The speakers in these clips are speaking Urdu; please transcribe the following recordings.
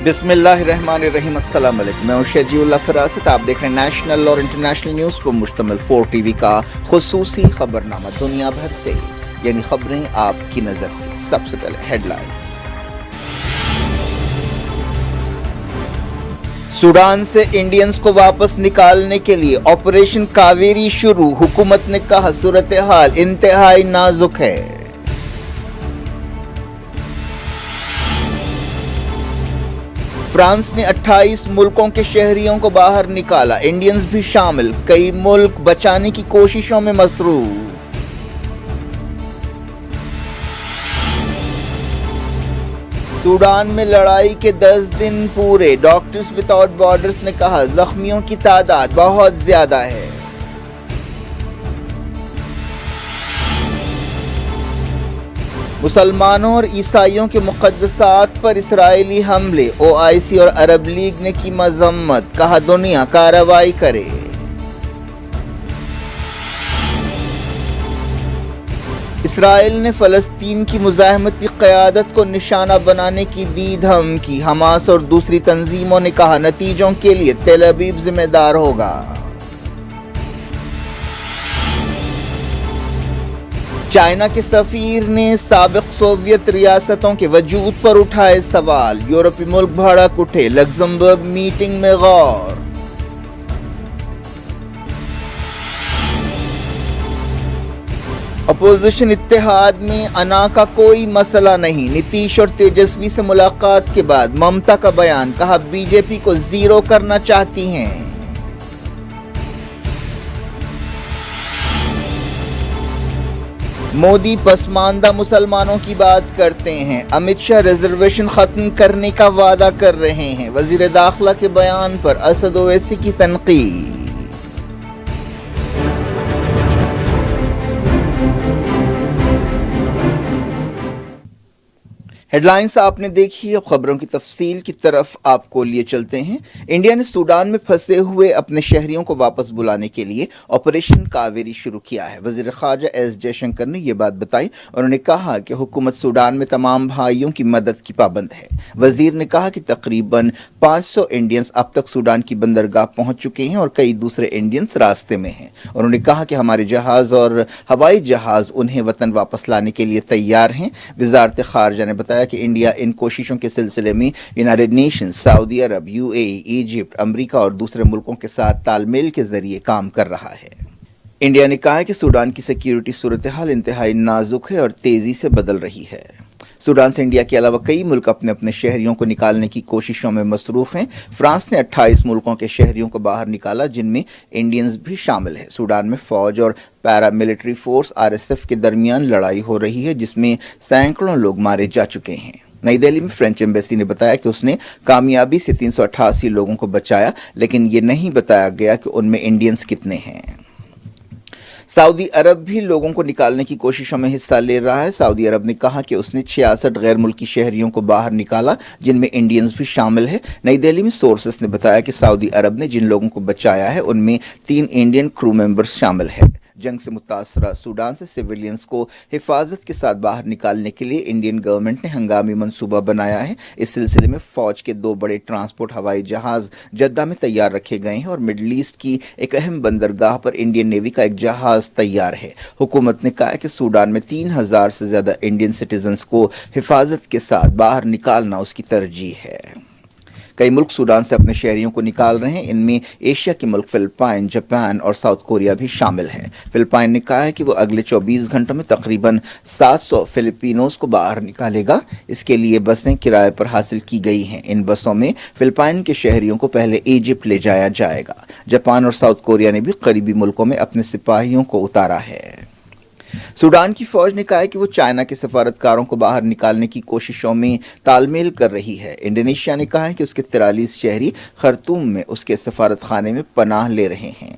بسم اللہ الرحمن الرحیم۔ السلام علیکم، میں ہوں شجیع اللہ فراست۔ آپ دیکھ رہے ہیں نیشنل اور انٹرنیشنل نیوز پر مشتمل 4 ٹی وی کا خصوصی خبرنامہ دنیا بھر سے، یعنی خبریں آپ کی نظر سے۔ سب سے پہلے ہیڈ لائنز۔ سوڈان سے انڈینز کو واپس نکالنے کے لیے آپریشن کاویری شروع، حکومت نے کہا صورتحال انتہائی نازک ہے۔ فرانس نے 28 ملکوں کے شہریوں کو باہر نکالا، انڈینز بھی شامل، کئی ملک بچانے کی کوششوں میں مصروف۔ سوڈان میں لڑائی کے 10 دن پورے، ڈاکٹرز وداؤٹ بارڈرز نے کہا زخمیوں کی تعداد بہت زیادہ ہے۔ مسلمانوں اور عیسائیوں کے مقدسات پر اسرائیلی حملے، OIC اور عرب لیگ نے کی مذمت، کہا دنیا کارروائی کرے۔ اسرائیل نے فلسطین کی مزاحمتی قیادت کو نشانہ بنانے کی دی دھمکی، حماس اور دوسری تنظیموں نے کہا نتیجوں کے لیے تل ابیب ذمہ دار ہوگا۔ چائنا کے سفیر نے سابق سوویت ریاستوں کے وجود پر اٹھائے سوال، یورپی ملک بھڑک اٹھے، لگزمبرگ میٹنگ میں غور۔ اپوزیشن اتحاد میں انا کا کوئی مسئلہ نہیں، نتیش اور تیجسوی سے ملاقات کے بعد ممتا کا بیان، کہا بی جے پی کو زیرو کرنا چاہتی ہیں۔ مودی پسماندہ مسلمانوں کی بات کرتے ہیں، امت شاہ ریزرویشن ختم کرنے کا وعدہ کر رہے ہیں، وزیر داخلہ کے بیان پر اسد اویسی کی تنقید۔ ہیڈ لائنز آپ نے دیکھی، اب خبروں کی تفصیل کی طرف آپ کو لیے چلتے ہیں۔ انڈیا نے سوڈان میں پھنسے ہوئے اپنے شہریوں کو واپس بلانے کے لیے آپریشن کاویری شروع کیا ہے۔ وزیر خارجہ ایس جے شنکر نے یہ بات بتائی، انہوں نے کہا کہ حکومت سوڈان میں تمام بھائیوں کی مدد کی پابند ہے۔ وزیر نے کہا کہ تقریباً 500 انڈینز اب تک سوڈان کی بندرگاہ پہنچ چکے ہیں اور کئی دوسرے انڈینز راستے میں ہیں۔ انہوں نے کہا کہ ہمارے جہاز اور ہوائی جہاز انہیں وطن واپس لانے کے لیے تیار ہیں۔ وزارت خارجہ نے بتایا کہ انڈیا ان کوششوں کے سلسلے میں یونائیٹڈ نیشنز، سعودی عرب، UAE، ایجپٹ، امریکہ اور دوسرے ملکوں کے ساتھ تال میل کے ذریعے کام کر رہا ہے۔ انڈیا نے کہا ہے کہ سوڈان کی سیکیورٹی صورتحال انتہائی نازک ہے اور تیزی سے بدل رہی ہے۔ سوڈان سے انڈیا کے علاوہ کئی ملک اپنے اپنے شہریوں کو نکالنے کی کوششوں میں مصروف ہیں۔ فرانس نے 28 ملکوں کے شہریوں کو باہر نکالا، جن میں انڈینز بھی شامل ہیں۔ سوڈان میں فوج اور پیرا ملٹری فورس RSF کے درمیان لڑائی ہو رہی ہے، جس میں سینکڑوں لوگ مارے جا چکے ہیں۔ نئی دہلی میں فرینچ ایمبیسی نے بتایا کہ اس نے کامیابی سے 388 لوگوں کو بچایا، لیکن یہ نہیں بتایا گیا کہ ان میں انڈینز کتنے ہیں۔ سعودی عرب بھی لوگوں کو نکالنے کی کوششوں میں حصہ لے رہا ہے۔ سعودی عرب نے کہا کہ اس نے 66 غیر ملکی شہریوں کو باہر نکالا، جن میں انڈینز بھی شامل ہیں۔ نئی دہلی میں سورسز نے بتایا کہ سعودی عرب نے جن لوگوں کو بچایا ہے ان میں 3 انڈین کرو ممبرز شامل ہیں۔ جنگ سے متاثرہ سوڈان سے سویلینز کو حفاظت کے ساتھ باہر نکالنے کے لیے انڈین گورنمنٹ نے ہنگامی منصوبہ بنایا ہے۔ اس سلسلے میں فوج کے 2 بڑے ٹرانسپورٹ ہوائی جہاز جدہ میں تیار رکھے گئے ہیں اور مڈل ایسٹ کی ایک اہم بندرگاہ پر انڈین نیوی کا ایک جہاز تیار ہے۔ حکومت نے کہا کہ سوڈان میں 3000 سے زیادہ انڈین سٹیزنز کو حفاظت کے ساتھ باہر نکالنا اس کی ترجیح ہے۔ کئی ملک سوڈان سے اپنے شہریوں کو نکال رہے ہیں، ان میں ایشیا کے ملک فلپائن، جاپان اور ساؤتھ کوریا بھی شامل ہیں۔ فلپائن نے کہا ہے کہ وہ اگلے 24 گھنٹوں میں تقریباً 700 فلپینوز کو باہر نکالے گا۔ اس کے لیے بسیں کرائے پر حاصل کی گئی ہیں۔ ان بسوں میں فلپائن کے شہریوں کو پہلے ایجپٹ لے جایا جائے گا۔ جاپان اور ساؤتھ کوریا نے بھی قریبی ملکوں میں اپنے سپاہیوں کو اتارا ہے۔ سوڈان کی فوج نے کہا ہے کہ وہ چائنا کے سفارتکاروں کو باہر نکالنے کی کوششوں میں تال میل کر رہی ہے۔ انڈونیشیا نے کہا ہے کہ اس کے 43 شہری خرطوم میں اس کے سفارت خانے میں پناہ لے رہے ہیں۔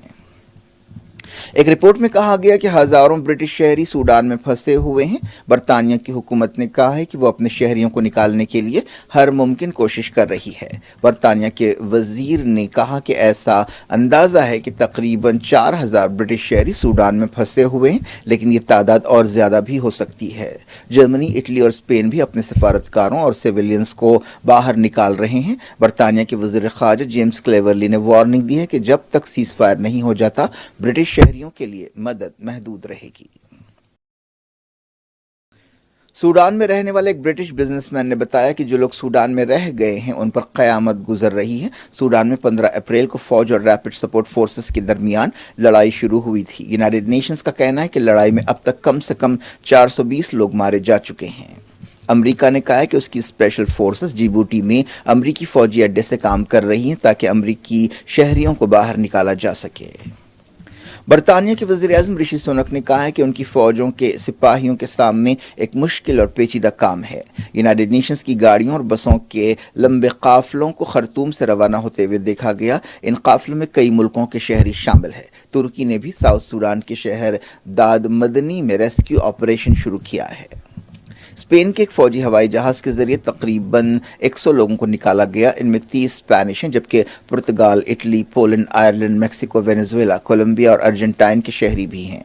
ایک رپورٹ میں کہا گیا کہ ہزاروں برٹش شہری سوڈان میں پھنسے ہوئے ہیں۔ برطانیہ کی حکومت نے کہا ہے کہ وہ اپنے شہریوں کو نکالنے کے لیے ہر ممکن کوشش کر رہی ہے۔ برطانیہ کے وزیر نے کہا کہ ایسا اندازہ ہے کہ تقریباً 4000 برٹش شہری سوڈان میں پھنسے ہوئے ہیں، لیکن یہ تعداد اور زیادہ بھی ہو سکتی ہے۔ جرمنی، اٹلی اور اسپین بھی اپنے سفارتکاروں اور سیویلینز کو باہر نکال رہے ہیں۔ برطانیہ کے وزیر خارجہ جیمز کلیورلی نے وارننگ دی ہے کہ جب تک سیز فائر نہیں ہو جاتا، برٹش شہریوں کے لیے مدد محدود رہے گی۔ سوڈان میں رہنے والے ایک برٹش بزنس مین نے بتایا کہ جو لوگ سوڈان میں رہ گئے ہیں ان پر قیامت گزر رہی ہے۔ سوڈان میں 15 اپریل کو فوج اور ریپڈ سپورٹ فورسز کے درمیان لڑائی شروع ہوئی تھی۔ یونائیٹڈ نیشنز کا کہنا ہے کہ لڑائی میں اب تک کم سے کم 420 لوگ مارے جا چکے ہیں۔ امریکہ نے کہا ہے کہ اس کی اسپیشل فورسز جیبوٹی میں امریکی فوجی اڈے سے کام کر رہی ہیں تاکہ امریکی شہریوں کو باہر نکالا جا سکے۔ برطانیہ کے وزیر اعظم رشی سونک نے کہا ہے کہ ان کی فوجوں کے سپاہیوں کے سامنے ایک مشکل اور پیچیدہ کام ہے۔ یونائیٹڈ نیشنز کی گاڑیوں اور بسوں کے لمبے قافلوں کو خرطوم سے روانہ ہوتے ہوئے دیکھا گیا۔ ان قافلوں میں کئی ملکوں کے شہری شامل ہیں۔ ترکی نے بھی ساؤتھ سوڈان کے شہر داد مدنی میں ریسکیو آپریشن شروع کیا ہے۔ اسپین کے ایک فوجی ہوائی جہاز کے ذریعے تقریباً 100 لوگوں کو نکالا گیا۔ ان میں 30 اسپینش ہیں، جبکہ پرتگال، Italy, Poland, Ireland, Mexico, Venezuela, Colombia اور ارجنٹائن کے شہری بھی ہیں۔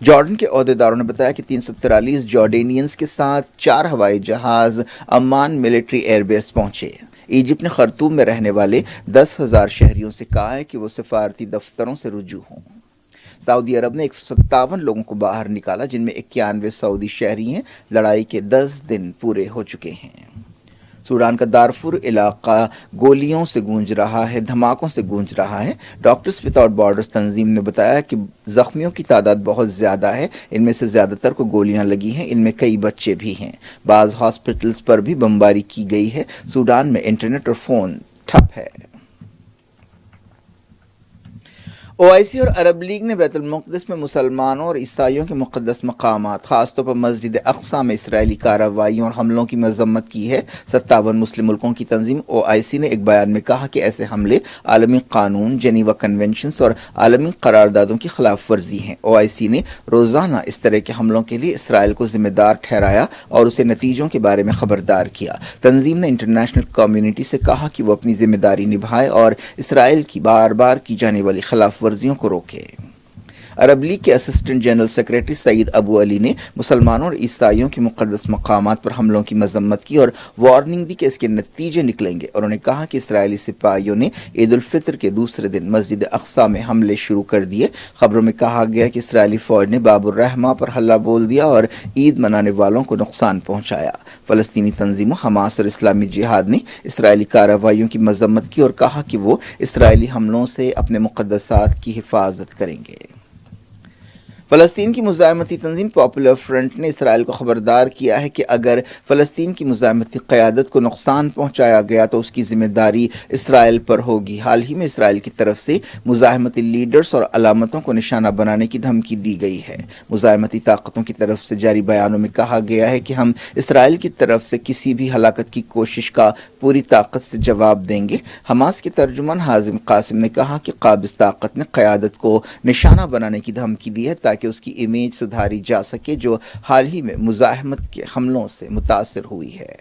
جارڈن کے عہدیداروں نے بتایا کہ 343 جارڈینینز کے ساتھ 4 ہوائی جہاز عمان ملٹری ایئر بیس پہنچے۔ ایجپٹ نے خرطوم میں رہنے والے 10,000 شہریوں سے کہا ہے کہ وہ سفارتی دفتروں سے رجوع ہوں۔ سعودی عرب نے 157 لوگوں کو باہر نکالا، جن میں 91 سعودی شہری ہیں۔ لڑائی کے 10 دن پورے ہو چکے ہیں۔ سوڈان کا دارفور علاقہ گولیوں سے گونج رہا ہے، دھماکوں سے گونج رہا ہے۔ ڈاکٹرز وداؤٹ بارڈرز تنظیم نے بتایا کہ زخمیوں کی تعداد بہت زیادہ ہے۔ ان میں سے زیادہ تر کو گولیاں لگی ہیں۔ ان میں کئی بچے بھی ہیں۔ بعض ہاسپٹلز پر بھی بمباری کی گئی ہے۔ سوڈان میں انٹرنیٹ اور فون ٹھپ ہے۔ OIC اور عرب لیگ نے بیت المقدس میں مسلمانوں اور عیسائیوں کے مقدس مقامات، خاص طور پر مسجد اقصی میں اسرائیلی کارروائیوں اور حملوں کی مذمت کی ہے۔ 57 مسلم ملکوں کی تنظیم OIC نے ایک بیان میں کہا کہ ایسے حملے عالمی قانون، جنیوا کنونشنز اور عالمی قراردادوں کی خلاف ورزی ہیں۔ OIC نے روزانہ اس طرح کے حملوں کے لیے اسرائیل کو ذمہ دار ٹھہرایا اور اسے نتیجوں کے بارے میں خبردار کیا۔ تنظیم نے انٹرنیشنل کمیونٹی سے کہا کہ وہ اپنی ذمہ داری نبھائے اور اسرائیل کی بار بار کی جانے والی خلاف ورزیوں کو روکے۔ عرب لیگ کے اسسٹنٹ جنرل سیکریٹری سعید ابو علی نے مسلمانوں اور عیسائیوں کے مقدس مقامات پر حملوں کی مذمت کی اور وارننگ دی کہ اس کے نتیجے نکلیں گے۔ انہوں نے کہا کہ اسرائیلی سپاہیوں نے عید الفطر کے دوسرے دن مسجد اقصی میں حملے شروع کر دیے۔ خبروں میں کہا گیا کہ اسرائیلی فوج نے باب الرحمہ پر حملہ بول دیا اور عید منانے والوں کو نقصان پہنچایا۔ فلسطینی تنظیموں حماس اور اسلامی جہاد نے اسرائیلی کارروائیوں کی مذمت کی اور کہا کہ وہ اسرائیلی حملوں سے اپنے مقدسات کی حفاظت کریں گے۔ فلسطین کی مزاحمتی تنظیم پاپولر فرنٹ نے اسرائیل کو خبردار کیا ہے کہ اگر فلسطین کی مزاحمتی قیادت کو نقصان پہنچایا گیا تو اس کی ذمہ داری اسرائیل پر ہوگی۔ حال ہی میں اسرائیل کی طرف سے مزاحمتی لیڈرز اور علامتوں کو نشانہ بنانے کی دھمکی دی گئی ہے۔ مزاحمتی طاقتوں کی طرف سے جاری بیانوں میں کہا گیا ہے کہ ہم اسرائیل کی طرف سے کسی بھی ہلاکت کی کوشش کا پوری طاقت سے جواب دیں گے۔ حماس کے ترجمان حازم قاسم نے کہا کہ قابض طاقت نے قیادت کو نشانہ بنانے کی دھمکی دی ہے تاکہ اس کی امیج سدھاری جا سکے، جو حال ہی میں مزاحمت کے حملوں سے متاثر ہوئی ہے۔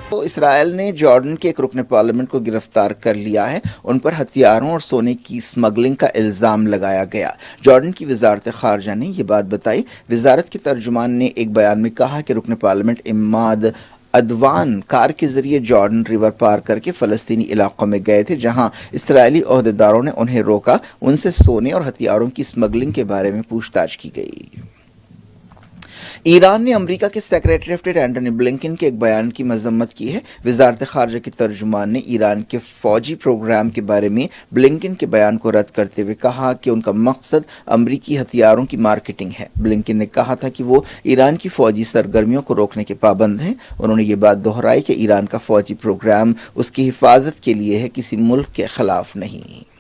تو اسرائیل نے جارڈن کے ایک رکن پارلیمنٹ کو گرفتار کر لیا ہے۔ ان پر ہتھیاروں اور سونے کی اسمگلنگ کا الزام لگایا گیا۔ جارڈن کی وزارت خارجہ نے یہ بات بتائی۔ وزارت کے ترجمان نے ایک بیان میں کہا کہ رکن پارلیمنٹ اماد ادوان کار کے ذریعے جارڈن ریور پار کر کے فلسطینی علاقوں میں گئے تھے، جہاں اسرائیلی عہدیداروں نے انہیں روکا۔ ان سے سونے اور ہتھیاروں کی اسمگلنگ کے بارے میں پوچھ تاچھ کی گئی۔ ایران نے امریکہ کے secretary of state Antony Blinken کے ایک بیان کی مذمت کی ہے۔ وزارت خارجہ کے ترجمان نے ایران کے فوجی پروگرام کے بارے میں بلنکن کے بیان کو رد کرتے ہوئے کہا کہ ان کا مقصد امریکی ہتھیاروں کی مارکیٹنگ ہے۔ بلنکن نے کہا تھا کہ وہ ایران کی فوجی سرگرمیوں کو روکنے کے پابند ہیں۔ انہوں نے یہ بات دہرائی کہ ایران کا فوجی پروگرام اس کی حفاظت کے لیے ہے، کسی ملک کے خلاف نہیں۔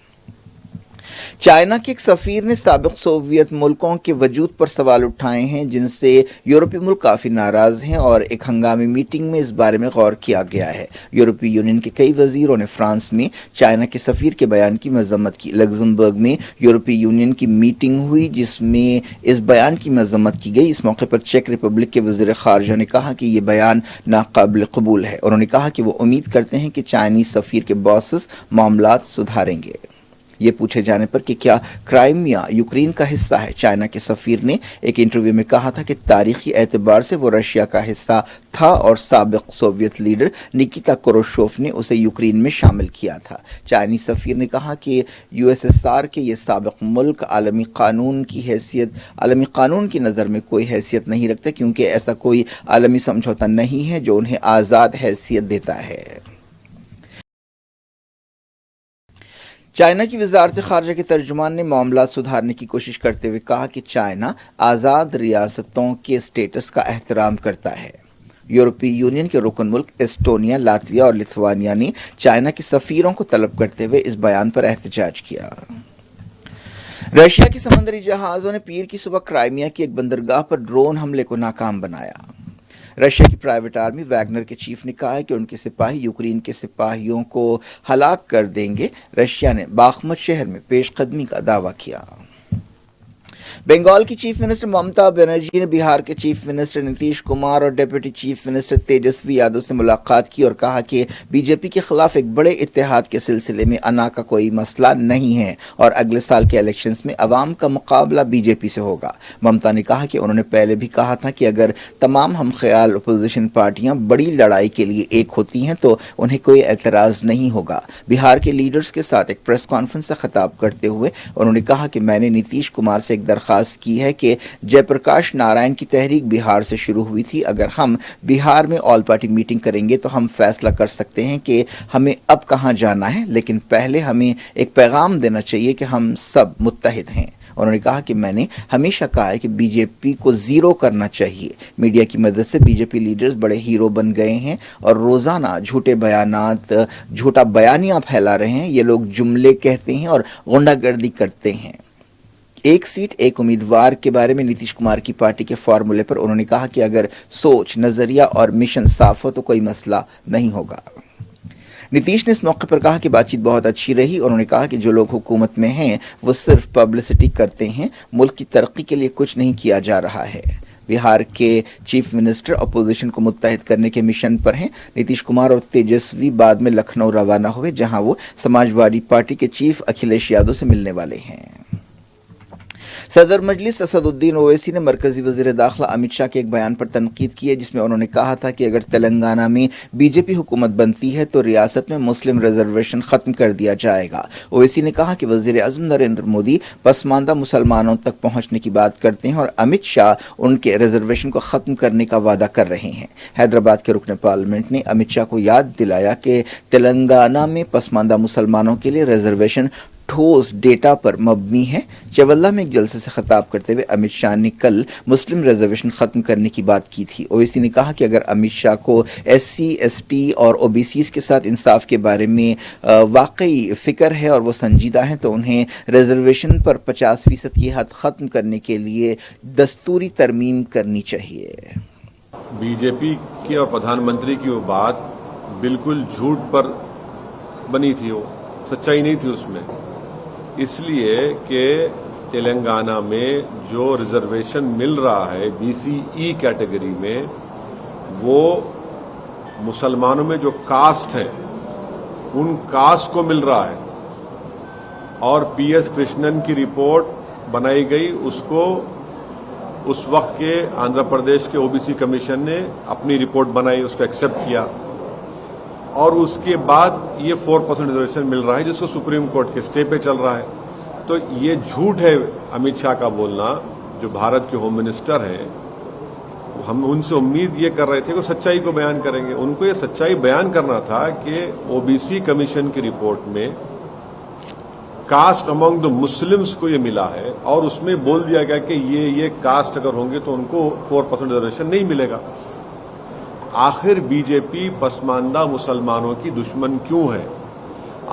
چائنا کے ایک سفیر نے سابق سوویت ملکوں کے وجود پر سوال اٹھائے ہیں جن سے یورپی ملک کافی ناراض ہیں اور ایک ہنگامی میٹنگ میں اس بارے میں غور کیا گیا ہے۔ یورپی یونین کے کئی وزیروں نے فرانس میں چائنا کے سفیر کے بیان کی مذمت کی۔ لگزمبرگ میں یورپی یونین کی میٹنگ ہوئی جس میں اس بیان کی مذمت کی گئی۔ اس موقع پر چیک ریپبلک کے وزیر خارجہ نے کہا کہ یہ بیان ناقابل قبول ہے۔ انہوں نے کہا کہ وہ امید کرتے ہیں کہ چائنیز سفیر کے باسز معاملات سدھاریں گے۔ یہ پوچھے جانے پر کہ کیا کرائمیا یوکرین کا حصہ ہے، چائنا کے سفیر نے ایک انٹرویو میں کہا تھا کہ تاریخی اعتبار سے وہ رشیا کا حصہ تھا اور سابق سوویت لیڈر نکیتا کروشوف نے اسے یوکرین میں شامل کیا تھا۔ چائنی سفیر نے کہا کہ USSR کے یہ سابق ملک عالمی قانون کی نظر میں کوئی حیثیت نہیں رکھتا کیونکہ ایسا کوئی عالمی سمجھوتا نہیں ہے جو انہیں آزاد حیثیت دیتا ہے۔ چائنا کی وزارت خارجہ کے ترجمان نے معاملات سدھارنے کی کوشش کرتے ہوئے کہا کہ چائنا آزاد ریاستوں کے اسٹیٹس کا احترام کرتا ہے۔ یورپی یونین کے رکن ملک ایسٹونیا، لاتویا اور لتھوانیا نے چائنا کے سفیروں کو طلب کرتے ہوئے اس بیان پر احتجاج کیا۔ رشیا کے سمندری جہازوں نے پیر کی صبح کرائمیا کی ایک بندرگاہ پر ڈرون حملے کو ناکام بنایا۔ رشیا کی پرائیویٹ آرمی ویگنر کے چیف نے کہا ہے کہ ان کے سپاہی یوکرین کے سپاہیوں کو ہلاک کر دیں گے۔ رشیا نے باخمت شہر میں پیش قدمی کا دعویٰ کیا۔ بنگال کی چیف منسٹر ممتا بنرجی نے بہار کے چیف منسٹر نتیش کمار اور deputy chief minister Tejashwi Yadav سے ملاقات کی اور کہا کہ بی جے پی کے خلاف ایک بڑے اتحاد کے سلسلے میں انا کا کوئی مسئلہ نہیں ہے اور اگلے سال کے الیکشنز میں عوام کا مقابلہ بی جے پی سے ہوگا۔ ممتا نے کہا کہ انہوں نے پہلے بھی کہا تھا کہ اگر تمام ہم خیال اپوزیشن پارٹیاں بڑی لڑائی کے لیے ایک ہوتی ہیں تو انہیں کوئی اعتراض نہیں ہوگا۔ بہار کے لیڈرز کے ساتھ ایک پریس کانفرنس سے خطاب کرتے ہوئے انہوں نے کہا کہ میں نے نتیش کمار سے ایک درخواست کی ہے کہ جے پرکاش نارائن کی تحریک بہار سے شروع ہوئی تھی۔ اگر ہم بہار میں آل پارٹی میٹنگ کریں گے تو ہم فیصلہ کر سکتے ہیں کہ ہمیں اب کہاں جانا ہے، لیکن پہلے ہمیں ایک پیغام دینا چاہیے کہ ہم سب متحد ہیں۔ انہوں نے کہا کہ میں نے ہمیشہ کہا ہے کہ بی جے پی کو زیرو کرنا چاہیے۔ میڈیا کی مدد سے بی جے پی لیڈرز بڑے ہیرو بن گئے ہیں اور روزانہ جھوٹا بیانیاں پھیلا رہے ہیں۔ یہ لوگ جملے کہتے ہیں اور غنڈہ گردی کرتے ہیں۔ ایک سیٹ ایک امیدوار کے بارے میں نتیش کمار کی پارٹی کے فارمولے پر انہوں نے کہا کہ اگر سوچ، نظریہ اور مشن صاف ہو تو کوئی مسئلہ نہیں ہوگا۔ نتیش نے اس موقع پر کہا کہ بات چیت بہت اچھی رہی۔ انہوں نے کہا کہ جو لوگ حکومت میں ہیں وہ صرف پبلسٹی کرتے ہیں، ملک کی ترقی کے لیے کچھ نہیں کیا جا رہا ہے۔ بہار کے چیف منسٹر اپوزیشن کو متحد کرنے کے مشن پر ہیں۔ نتیش کمار اور تیجسوی بعد میں لکھنؤ روانہ ہوئے جہاں وہ سماجوادی پارٹی کے چیف اکھلیش یادو سے ملنے والے ہیں۔ صدر مجلس اسد الدین اویسی نے مرکزی وزیر داخلہ امت شاہ کے ایک بیان پر تنقید کی ہے جس میں انہوں نے کہا تھا کہ اگر تلنگانہ میں بی جے پی حکومت بنتی ہے تو ریاست میں مسلم ریزرویشن ختم کر دیا جائے گا۔ اویسی نے کہا کہ وزیر اعظم نریندر مودی پسماندہ مسلمانوں تک پہنچنے کی بات کرتے ہیں اور امت شاہ ان کے ریزرویشن کو ختم کرنے کا وعدہ کر رہے ہیں۔ حیدرآباد کے رکن پارلیمنٹ نے امت شاہ کو یاد دلایا کہ تلنگانہ میں پسماندہ مسلمانوں کے لیے ریزرویشن ٹھوس ڈیٹا پر مبنی ہے۔ چولہ میں ایک جلسے سے خطاب کرتے ہوئے امت شاہ نے کل مسلم ریزرویشن ختم کرنے کی بات کی تھی۔ اویسی نے کہا کہ اگر امت شاہ کو SC ST اور OBCs کے ساتھ انصاف کے بارے میں واقعی فکر ہے اور وہ سنجیدہ ہیں تو انہیں ریزرویشن پر 50% کی حد ختم کرنے کے لیے دستوری ترمیم کرنی چاہیے۔ بی جے پی کی اور پردھان منتری کی وہ بات بالکل جھوٹ پر بنی تھی، وہ سچائی نہیں تھی اس میں، اس لیے کہ تلنگانہ میں جو ریزرویشن مل رہا ہے BCE کیٹیگری میں وہ مسلمانوں میں جو کاسٹ ہے ان کاسٹ کو مل رہا ہے، اور PS کرشنن کی رپورٹ بنائی گئی، اس کو اس وقت کے آندھرا پردیش کے OBC کمیشن نے اپنی رپورٹ بنائی، اس کو ایکسیپٹ کیا، اور اس کے بعد یہ 4% ریزرویشن مل رہا ہے جس کو سپریم کورٹ کے اسٹے پہ چل رہا ہے۔ تو یہ جھوٹ ہے امت شاہ کا بولنا، جو بھارت کے ہوم منسٹر ہیں۔ ہم ان سے امید یہ کر رہے تھے کہ وہ سچائی کو بیان کریں گے، ان کو یہ سچائی بیان کرنا تھا کہ OBC کمیشن کی رپورٹ میں کاسٹ امانگ دا مسلمز کو یہ ملا ہے، اور اس میں بول دیا گیا کہ یہ کاسٹ اگر ہوں گے تو ان کو 4% ریزرویشن نہیں ملے گا۔ آخر بی جے پی پسماندہ مسلمانوں کی دشمن کیوں ہے؟